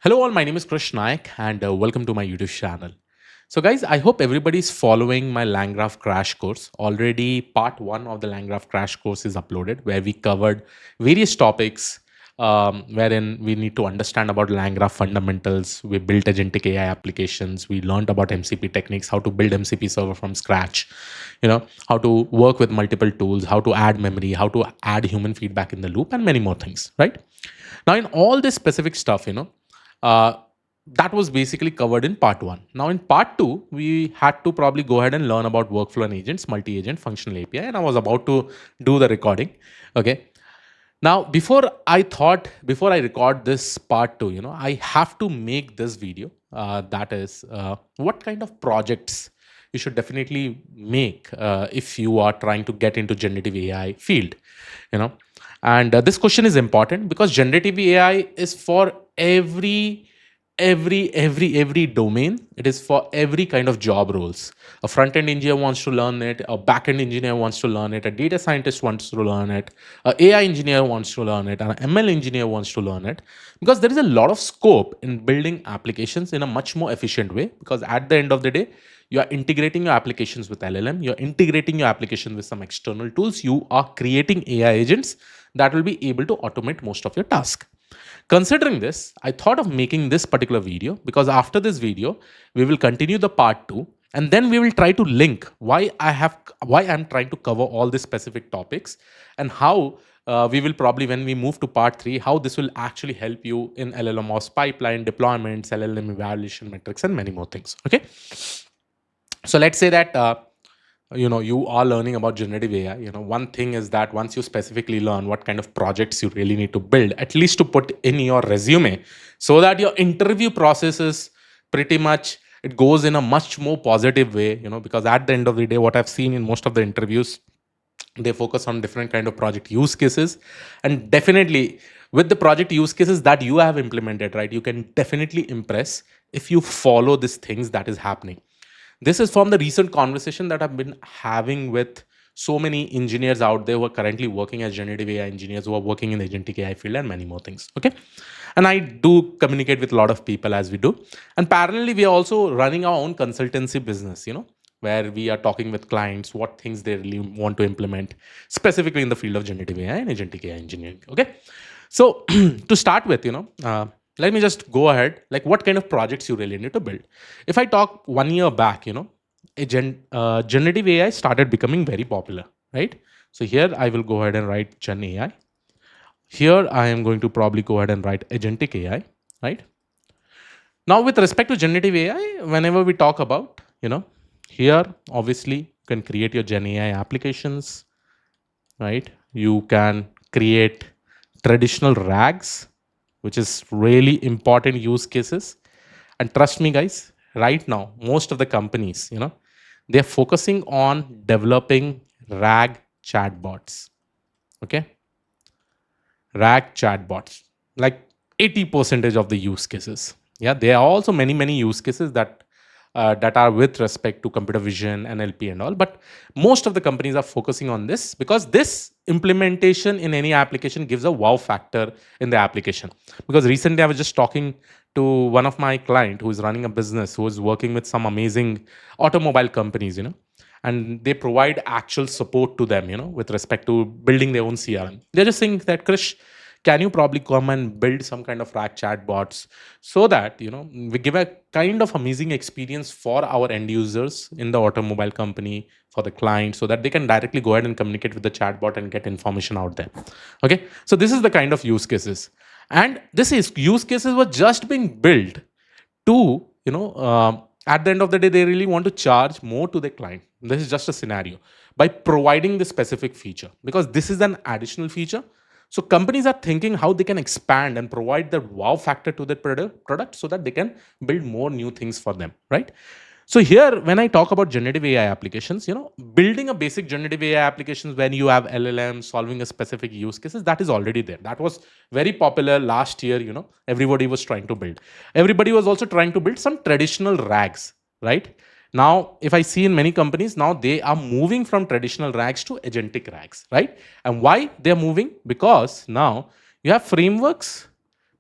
Hello all, my name is Krish Naik and welcome to my YouTube channel. So guys, I hope everybody's following my LangGraph crash course. Already part 1 of the LangGraph crash course is uploaded where we covered various topics wherein we need to understand about LangGraph fundamentals. We built agentic AI applications. We learned about MCP techniques, how to build MCP server from scratch, how to work with multiple tools, how to add memory, how to add human feedback in the loop and many more things, right? Now in all this specific stuff, uh, that was basically covered in part one. Now, in part two, we had to probably go ahead and learn about workflow and agents, multi agent, functional API, and I was about to do the recording. Okay. Now, before I record this part two, I have to make this video. That is, what kind of projects you should definitely make if you are trying to get into generative AI field, you know. And this question is important because generative AI is for every domain. It is for every kind of job roles. A front end engineer wants to learn it, a back end engineer wants to learn it, a data scientist wants to learn it, a AI engineer wants to learn it, and an ML engineer wants to learn it, because there is a lot of scope in building applications in a much more efficient way. Because at the end of the day, you are integrating your applications with LLM, you're integrating your application with some external tools, you are creating AI agents that will be able to automate most of your task. Considering this, I thought of making this particular video because after this video, we will continue the part 2, and then we will try to link why I'm trying to cover all these specific topics, and how we will probably, when we move to part 3, how this will actually help you in LLMOPS pipeline deployments, LLM evaluation metrics, and many more things. Okay. So let's say that you are learning about generative AI. One thing is that once you specifically learn what kind of projects you really need to build, at least to put in your resume, so that your interview process is pretty much, it goes in a much more positive way. Because at the end of the day, what I've seen in most of the interviews, they focus on different kind of project use cases, and definitely with the project use cases that you have implemented, right, you can definitely impress if you follow these things that is happening. This is from the recent conversation that I've been having with so many engineers out there who are currently working as generative AI engineers, who are working in the agentic AI field, and many more things. Okay. And I do communicate with a lot of people as we do. And parallelly, we are also running our own consultancy business, where we are talking with clients what things they really want to implement, specifically in the field of generative AI and agentic AI engineering. Okay. So to start with, let me just go ahead, like what kind of projects you really need to build. If I talk 1 year back, generative AI started becoming very popular, right? So here I will go ahead and write Gen AI. Here I am going to probably go ahead and write agentic AI, right? Now with respect to generative AI, whenever we talk about, here obviously you can create your Gen AI applications, right? You can create traditional rags, which is really important use cases. And trust me, guys, right now, most of the companies, they're focusing on developing RAG chatbots. Okay. RAG chatbots, like 80% of the use cases. Yeah, there are also many use cases that are with respect to computer vision, NLP, and all. But most of the companies are focusing on this because this implementation in any application gives a wow factor in the application. Because recently I was just talking to one of my client who is running a business, who is working with some amazing automobile companies, and they provide actual support to them, with respect to building their own CRM. They're just saying that, Krish, can you probably come and build some kind of rack chatbots so that we give a kind of amazing experience for our end users in the automobile company, for the client, so that they can directly go ahead and communicate with the chatbot and get information out there. Okay, so this is the kind of use cases, and this is use cases were just being built to at the end of the day, they really want to charge more to the client. This is just a scenario by providing the specific feature, because this is an additional feature. So companies are thinking how they can expand and provide the wow factor to the product so that they can build more new things for them, right? So here, when I talk about generative AI applications, building a basic generative AI applications when you have LLM solving a specific use cases, that is already there. That was very popular last year. Everybody was trying to build. Everybody was also trying to build some traditional rags, right? Now, if I see in many companies, now they are moving from traditional rags to agentic rags, right? And why they're moving? Because now you have frameworks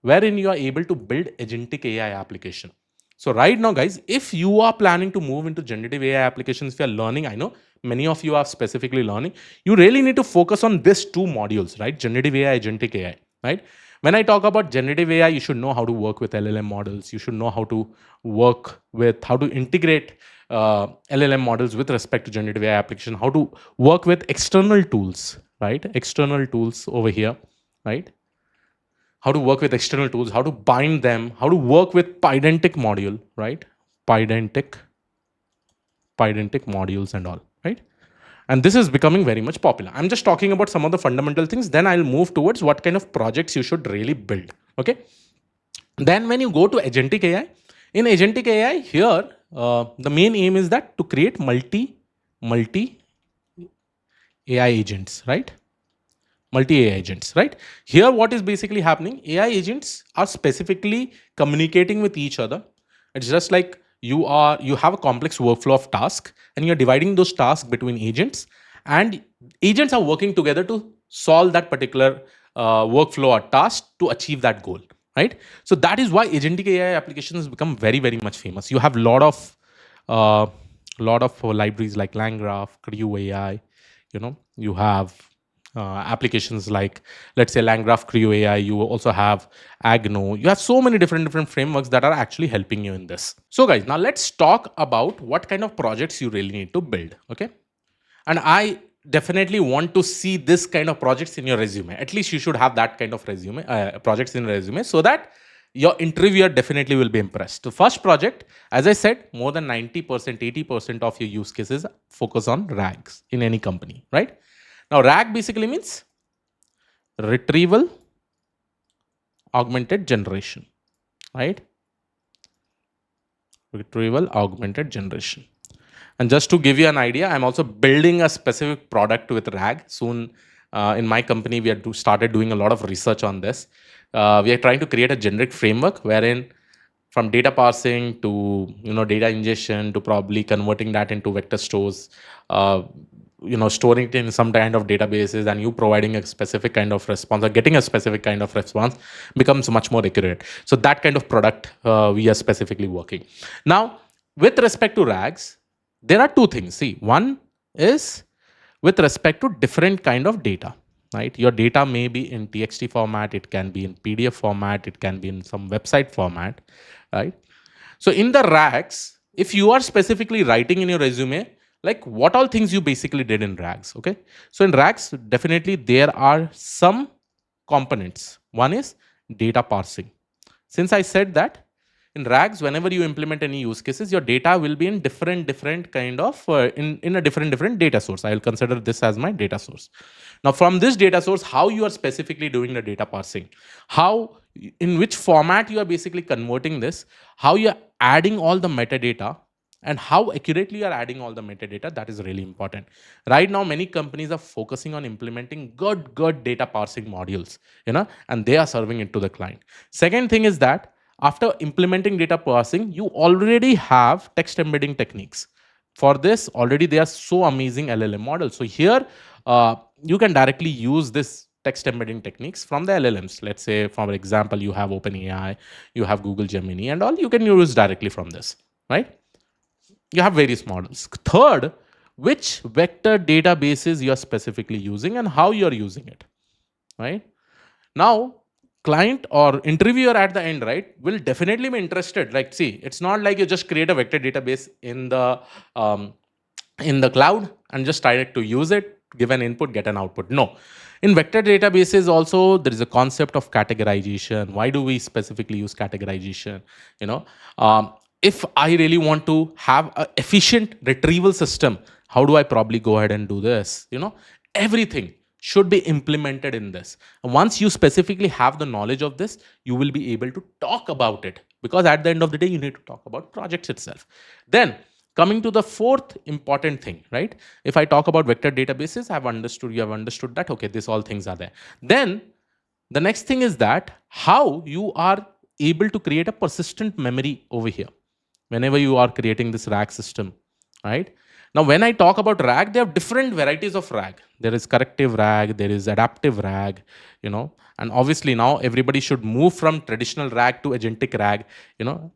wherein you are able to build agentic AI application. So right now, guys, if you are planning to move into generative AI applications, if you are learning, I know many of you are specifically learning, you really need to focus on these two modules, right? Generative AI, agentic AI, right? When I talk about generative AI, you should know how to work with LLM models. You should know how to work with, how to integrate LLM models with respect to generative AI application, how to work with external tools, right? External tools over here, right? How to work with external tools, how to bind them, how to work with Pydantic module, right? Pydantic, Pydantic modules and all, right? And this is becoming very much popular. I'm just talking about some of the fundamental things. Then I'll move towards what kind of projects you should really build. Okay. Then when you go to agentic AI, in agentic AI here, the main aim is that to create multi AI agents, right? Multi AI agents, right? Here, what is basically happening? AI agents are specifically communicating with each other. It's just like you have a complex workflow of tasks, and you're dividing those tasks between agents, and agents are working together to solve that particular workflow or task to achieve that goal, right? So that is why agentic AI applications become very, very much famous. You have uh, lot of libraries like LangGraph, Crew AI. You have applications like, let's say, LangGraph, Creo AI. You also have Agno. You have so many different frameworks that are actually helping you in this. So guys, now let's talk about what kind of projects you really need to build. Okay. And I definitely want to see this kind of projects in your resume. At least you should have that kind of resume, projects in resume, so that your interviewer definitely will be impressed. The first project, as I said, more than 90%, 80% of your use cases focus on RAGs in any company, right? Now, RAG basically means retrieval augmented generation, right? Retrieval augmented generation. And just to give you an idea, I'm also building a specific product with RAG. Soon in my company, we have started doing a lot of research on this. We are trying to create a generic framework wherein from data parsing to data ingestion to probably converting that into vector stores, uh, storing it in some kind of databases, and you providing a specific kind of response or getting a specific kind of response becomes much more accurate. So that kind of product we are specifically working now. With respect to RAGs, there are two things. See, one is with respect to different kind of data, right? Your data may be in txt format, it can be in pdf format, it can be in some website format, right? So in the RAGs, if you are specifically writing in your resume, like what all things you basically did in RAGs, okay? So in RAGs, definitely there are some components. One is data parsing. Since I said that in RAGs, whenever you implement any use cases, your data will be in different kind of in a different data source. I will consider this as my data source. Now, from this data source, how you are specifically doing the data parsing, how in which format you are basically converting this, how you are adding all the metadata, and how accurately you are adding all the metadata, that is really important. Right now, many companies are focusing on implementing good data parsing modules, and they are serving it to the client. Second thing is that after implementing data parsing, you already have text embedding techniques. For this, already they are so amazing LLM models. So here, you can directly use this text embedding techniques from the LLMs. Let's say, for example, you have OpenAI, you have Google Gemini, and all you can use directly from this, right? You have various models. Third, which vector databases you are specifically using and how you are using it, right? Now, client or interviewer at the end, right, will definitely be interested. Like, see, it's not like you just create a vector database um, in the cloud and just try to use it, give an input, get an output. No. In vector databases also, there is a concept of categorization. Why do we specifically use categorization? You know, if I really want to have an efficient retrieval system, how do I probably go ahead and do this? Everything should be implemented in this. And once you specifically have the knowledge of this, you will be able to talk about it, because at the end of the day, you need to talk about projects itself. Then coming to the fourth important thing, right? If I talk about vector databases, you have understood that, okay, this all things are there. Then the next thing is that how you are able to create a persistent memory over here whenever you are creating this rack system, right? Now, when I talk about RAG, there are different varieties of RAG. There is corrective RAG, there is adaptive RAG, and obviously now everybody should move from traditional RAG to agentic RAG, you know,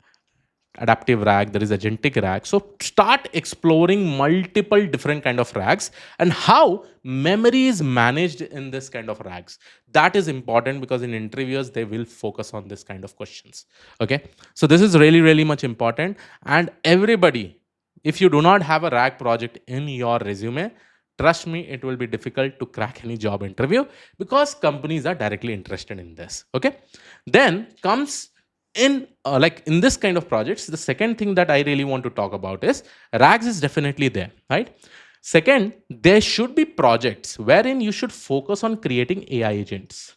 adaptive RAG, there is agentic RAG. So start exploring multiple different kind of RAGs and how memory is managed in this kind of RAGs. That is important because in interviews they will focus on this kind of questions. Okay, so this is really really much important. And everybody, if you do not have a RAG project in your resume, trust me, it will be difficult to crack any job interview because companies are directly interested in this. Okay, then comes in like in this kind of projects, the second thing that I really want to talk about is RAGs is definitely there, right? Second, there should be projects wherein you should focus on creating AI agents.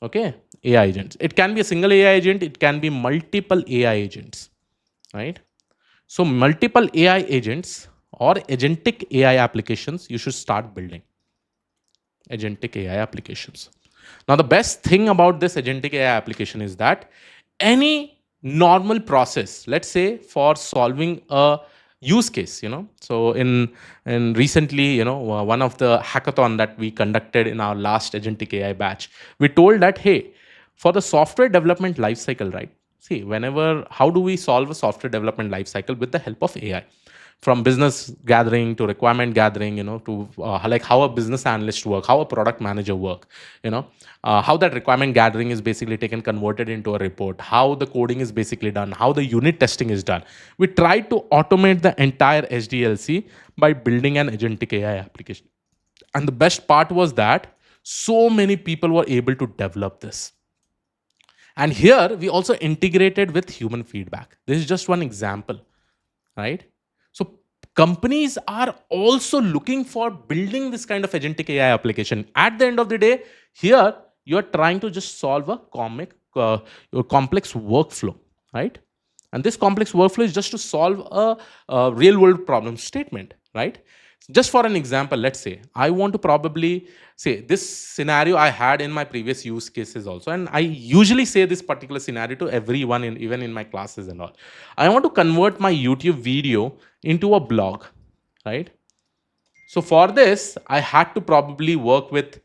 Okay, AI agents. It can be a single AI agent, it can be multiple AI agents, right? So multiple AI agents or agentic AI applications you should start building. Agentic AI applications. Now, the best thing about this agentic AI application is that any normal process, let's say for solving a use case, so in recently, one of the hackathon that we conducted in our last agentic AI batch, we told that, hey, for the software development lifecycle, right? See, how do we solve a software development lifecycle with the help of AI? From business gathering to requirement gathering, to like how a business analyst work, how a product manager work, how that requirement gathering is basically taken, converted into a report, how the coding is basically done, how the unit testing is done. We tried to automate the entire SDLC by building an agentic AI application. And the best part was that so many people were able to develop this. And here we also integrated with human feedback. This is just one example, right? So companies are also looking for building this kind of agentic AI application. At the end of the day, here you are trying to just solve your complex workflow, right? And this complex workflow is just to solve a real world problem statement, right? Just for an example, let's say I want to probably say this scenario I had in my previous use cases also, and I usually say this particular scenario to everyone, even in my classes and all. I want to convert my YouTube video into a blog, right? So for this, I had to probably work with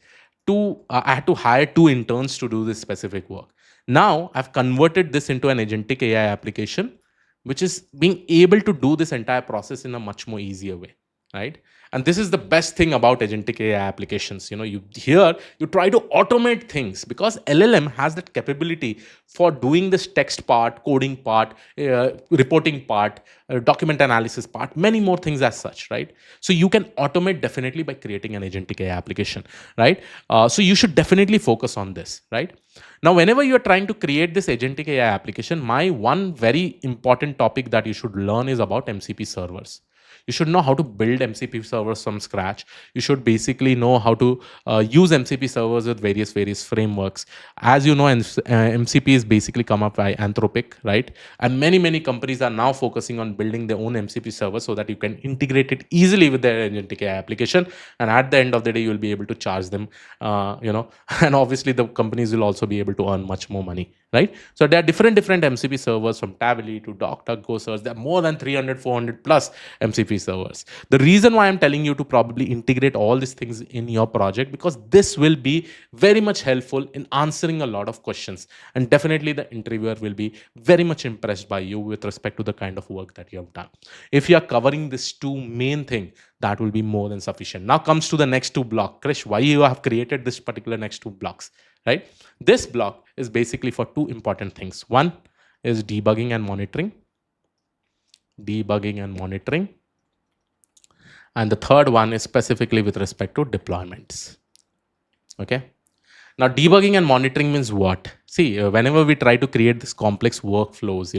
I had to hire two interns to do this specific work. Now I've converted this into an agentic AI application, which is being able to do this entire process in a much more easier way, right? And this is the best thing about agentic AI applications. You try to automate things because LLM has that capability for doing this text part, coding part, reporting part, document analysis part, many more things as such, right? So you can automate definitely by creating an agentic AI application, right? So you should definitely focus on this, right? Now, whenever you're trying to create this agentic AI application, my one very important topic that you should learn is about MCP servers. You should know how to build MCP servers from scratch. You should basically know how to use MCP servers with various frameworks. As you know, MCP is basically come up by Anthropic, right? And many companies are now focusing on building their own MCP server so that you can integrate it easily with their agentic AI application. And at the end of the day, you'll be able to charge them, and obviously the companies will also be able to earn much more money, right? So there are different MCP servers from Tavily to DocDuckGo servers. There are more than 300, 400 plus MCP servers. The reason why I'm telling you to probably integrate all these things in your project, because this will be very much helpful in answering a lot of questions. And definitely the interviewer will be very much impressed by you with respect to the kind of work that you have done. If you are covering these two main thing, that will be more than sufficient. Now comes to the next two block. Krish, why you have created this particular next two blocks, right? This block is basically for two important things. One is debugging and monitoring. Debugging and monitoring. And the third one is specifically with respect to deployments. Okay. Now, debugging and monitoring means what? See, whenever we try to create this complex workflows,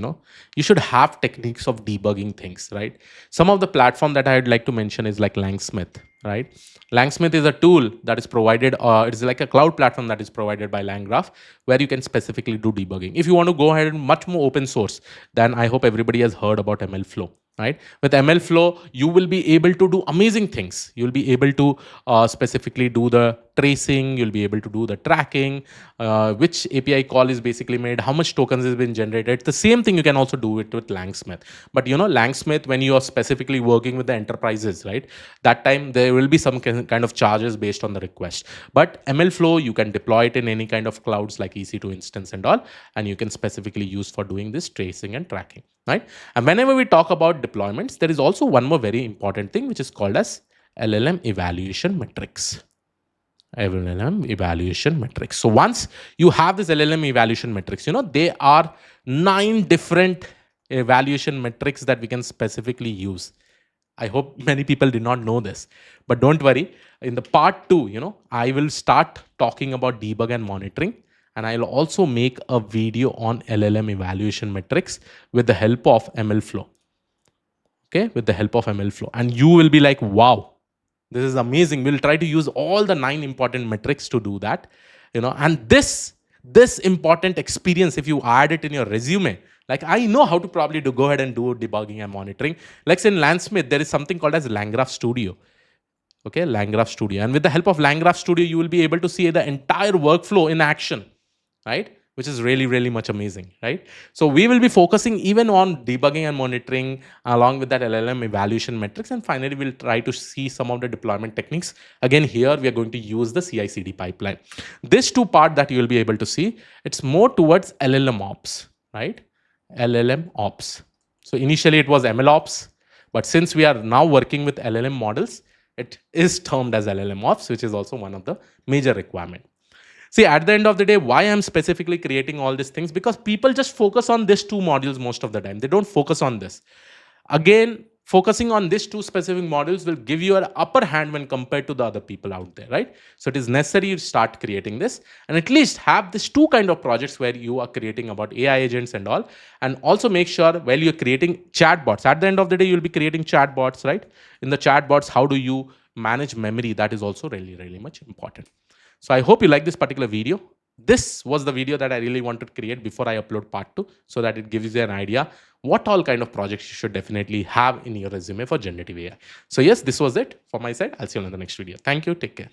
you should have techniques of debugging things, right? Some of the platform that I'd like to mention is like Langsmith, right? Langsmith is a tool that is provided, it's like a cloud platform that is provided by LangGraph, where you can specifically do debugging. If you want to go ahead and much more open source, then I hope everybody has heard about MLflow. Right? With MLflow, you will be able to do amazing things. You'll be able to specifically do the tracing, you'll be able to do the tracking, which API call is basically made, how much tokens has been generated. The same thing you can also do it with Langsmith. But Langsmith, when you are specifically working with the enterprises, right, that time there will be some kind of charges based on the request. But MLflow, you can deploy it in any kind of clouds like EC2 instance and all, and you can specifically use for doing this tracing and tracking, right? And whenever we talk about deployments, there is also one more very important thing, which is called as LLM evaluation metrics. LLM evaluation metrics. So once you have this LLM evaluation metrics, there are 9 different evaluation metrics that we can specifically use. I hope many people did not know this, but don't worry. In the part 2, I will start talking about debug and monitoring, and I'll also make a video on LLM evaluation metrics with the help of MLflow. Okay, with the help of MLflow, and you will be like, wow, this is amazing. We'll try to use all the 9 important metrics to do that, and this important experience, if you add it in your resume, like I know how to probably go ahead and do debugging and monitoring. Like in Landsmith, there is something called as LangGraph Studio. Okay, LangGraph Studio. And with the help of LangGraph Studio, you will be able to see the entire workflow in action, right? Which is really, really much amazing, right? So we will be focusing even on debugging and monitoring along with that LLM evaluation metrics. And finally, we'll try to see some of the deployment techniques. Again, here we are going to use the CI/CD pipeline. This 2 part that you will be able to see, it's more towards LLM ops, right? LLM ops. So initially it was MLOps, but since we are now working with LLM models, it is termed as LLM ops, which is also one of the major requirement. See, at the end of the day, why I'm specifically creating all these things? Because people just focus on these 2 modules most of the time. They don't focus on this. Again, focusing on these 2 specific modules will give you an upper hand when compared to the other people out there, right? So it is necessary you start creating this and at least have these 2 kind of projects where you are creating about AI agents and all. And also make sure while you're creating chatbots, at the end of the day, you'll be creating chatbots, right? In the chatbots, how do you manage memory? That is also really, really much important. So I hope you like this particular video. This was the video that I really wanted to create before I upload part 2, so that it gives you an idea what all kind of projects you should definitely have in your resume for generative AI. So yes, this was it for my side. I'll see you on the next video. Thank you. Take care.